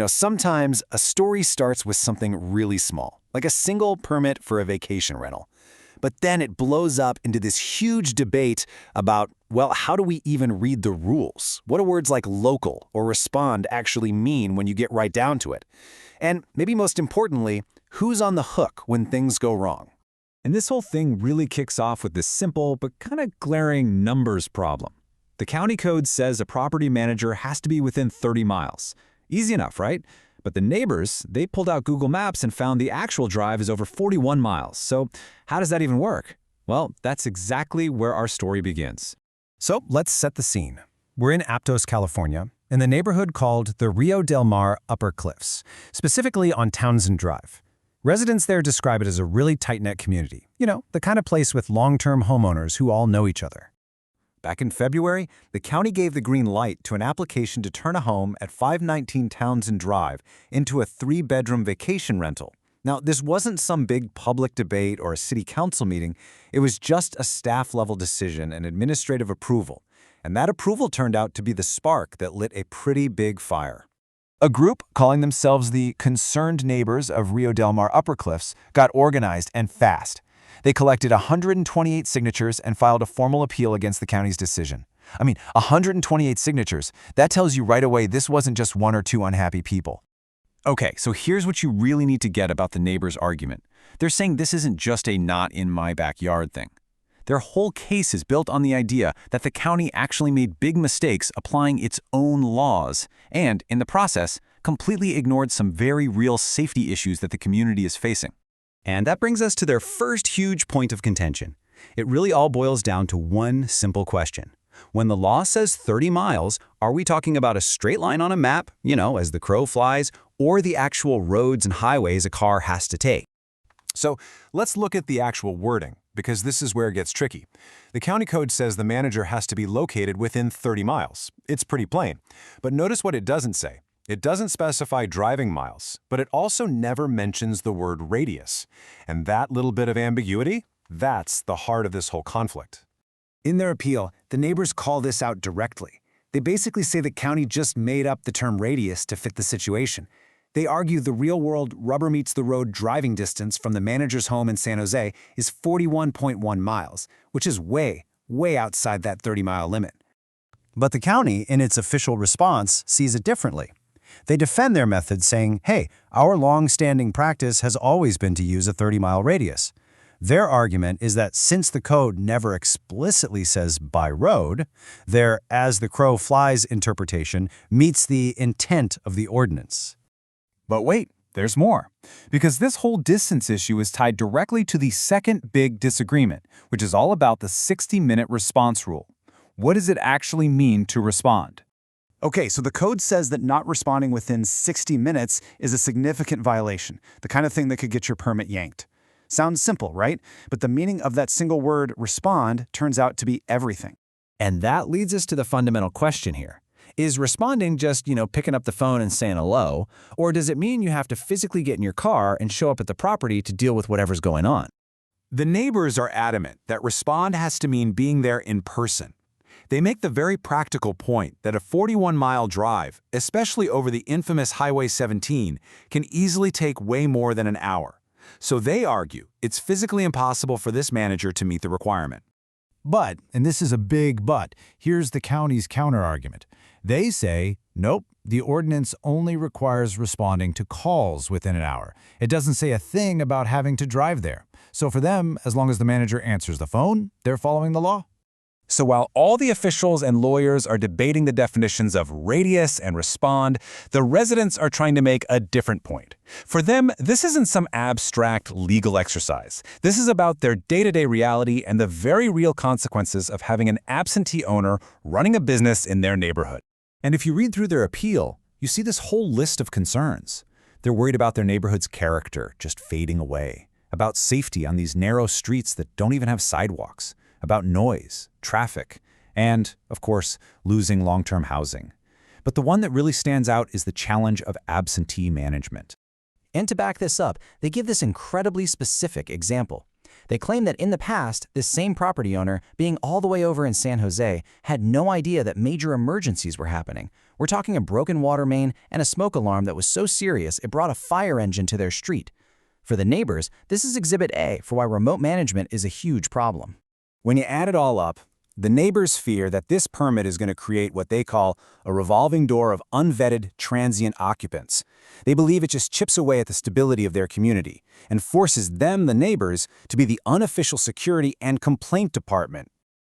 Sometimes a story starts with something really small, like a single permit for a vacation rental. But then it blows up into this huge debate about, well, how do we even read the rules? What do words like local or respond actually mean when you get right down to it? And maybe most importantly, who's on the hook when things go wrong? And this whole thing really kicks off with this simple but kind of glaring numbers problem. The county code says a property manager has to be within 30 miles. Easy enough, right? But the neighbors, they pulled out Google Maps and found the actual drive is over 41 miles. So how does that even work? Well, that's exactly where our story begins. So let's set the scene. We're in Aptos, California, in the neighborhood called the Rio Del Mar Upper Cliffs, specifically on Townsend Drive. Residents there describe it as a really tight-knit community. The kind of place with long-term homeowners who all know each other. Back in February, the county gave the green light to an application to turn a home at 519 Townsend Drive into a 3-bedroom vacation rental. Now, this wasn't some big public debate or a city council meeting. It was just a staff-level decision and administrative approval. And that approval turned out to be the spark that lit a pretty big fire. A group calling themselves the Concerned Neighbors of Rio Del Mar Upper Cliffs got organized and fast. They collected 128 signatures and filed a formal appeal against the county's decision. 128 signatures. That tells you right away this wasn't just one or two unhappy people. Okay, so here's what you really need to get about the neighbors' argument. They're saying this isn't just a not in my backyard thing. Their whole case is built on the idea that the county actually made big mistakes applying its own laws and, in the process, completely ignored some very real safety issues that the community is facing. And that brings us to their first huge point of contention. It really all boils down to one simple question. When the law says 30 miles, are we talking about a straight line on a map, as the crow flies, or the actual roads and highways a car has to take? So let's look at the actual wording, because this is where it gets tricky. The county code says the manager has to be located within 30 miles. It's pretty plain. But notice what it doesn't say. It doesn't specify driving miles, but it also never mentions the word radius. And that little bit of ambiguity, that's the heart of this whole conflict. In their appeal, the neighbors call this out directly. They basically say the county just made up the term radius to fit the situation. They argue the real-world rubber-meets-the-road driving distance from the manager's home in San Jose is 41.1 miles, which is way, way outside that 30-mile limit. But the county, in its official response, sees it differently. They defend their method saying, hey, our long-standing practice has always been to use a 30-mile radius. Their argument is that since the code never explicitly says by road, their as the crow flies interpretation meets the intent of the ordinance. But wait, there's more. Because this whole distance issue is tied directly to the second big disagreement, which is all about the 60-minute response rule. What does it actually mean to respond? Okay, so the code says that not responding within 60 minutes is a significant violation, the kind of thing that could get your permit yanked. Sounds simple, right? But the meaning of that single word, respond, turns out to be everything. And that leads us to the fundamental question here. Is responding just, picking up the phone and saying hello, or does it mean you have to physically get in your car and show up at the property to deal with whatever's going on? The neighbors are adamant that respond has to mean being there in person. They make the very practical point that a 41-mile drive, especially over the infamous Highway 17, can easily take way more than an hour. So they argue it's physically impossible for this manager to meet the requirement. But, and this is a big but, here's the county's counterargument. They say, nope, the ordinance only requires responding to calls within an hour. It doesn't say a thing about having to drive there. So for them, as long as the manager answers the phone, they're following the law. So while all the officials and lawyers are debating the definitions of radius and respond, the residents are trying to make a different point. For them, this isn't some abstract legal exercise. This is about their day-to-day reality and the very real consequences of having an absentee owner running a business in their neighborhood. And if you read through their appeal, you see this whole list of concerns. They're worried about their neighborhood's character just fading away, about safety on these narrow streets that don't even have sidewalks, about noise, traffic, and, of course, losing long-term housing. But the one that really stands out is the challenge of absentee management. And to back this up, they give this incredibly specific example. They claim that in the past, this same property owner, being all the way over in San Jose, had no idea that major emergencies were happening. We're talking a broken water main and a smoke alarm that was so serious it brought a fire engine to their street. For the neighbors, this is Exhibit A for why remote management is a huge problem. When you add it all up, the neighbors fear that this permit is going to create what they call a revolving door of unvetted, transient occupants. They believe it just chips away at the stability of their community and forces them, the neighbors, to be the unofficial security and complaint department.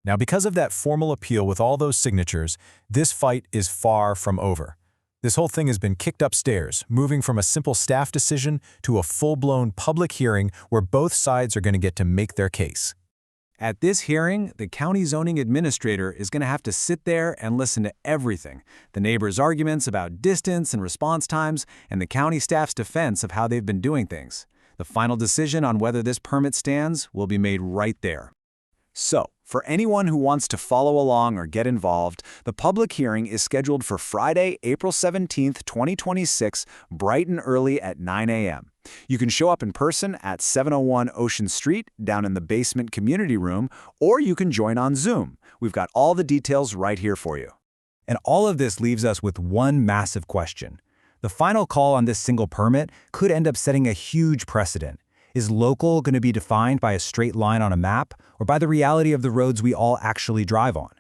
Now, because of that formal appeal with all those signatures, this fight is far from over. This whole thing has been kicked upstairs, moving from a simple staff decision to a full-blown public hearing where both sides are going to get to make their case. At this hearing, the county zoning administrator is going to have to sit there and listen to everything: the neighbors' arguments about distance and response times, and the county staff's defense of how they've been doing things. The final decision on whether this permit stands will be made right there. So, for anyone who wants to follow along or get involved, the public hearing is scheduled for Friday, April 17, 2026, bright and early at 9 a.m. You can show up in person at 701 Ocean Street, down in the basement community room, or you can join on Zoom. We've got all the details right here for you. And all of this leaves us with one massive question. The final call on this single permit could end up setting a huge precedent. Is local going to be defined by a straight line on a map, or by the reality of the roads we all actually drive on?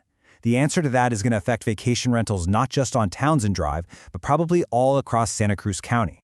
The answer to that is going to affect vacation rentals not just on Townsend Drive, but probably all across Santa Cruz County.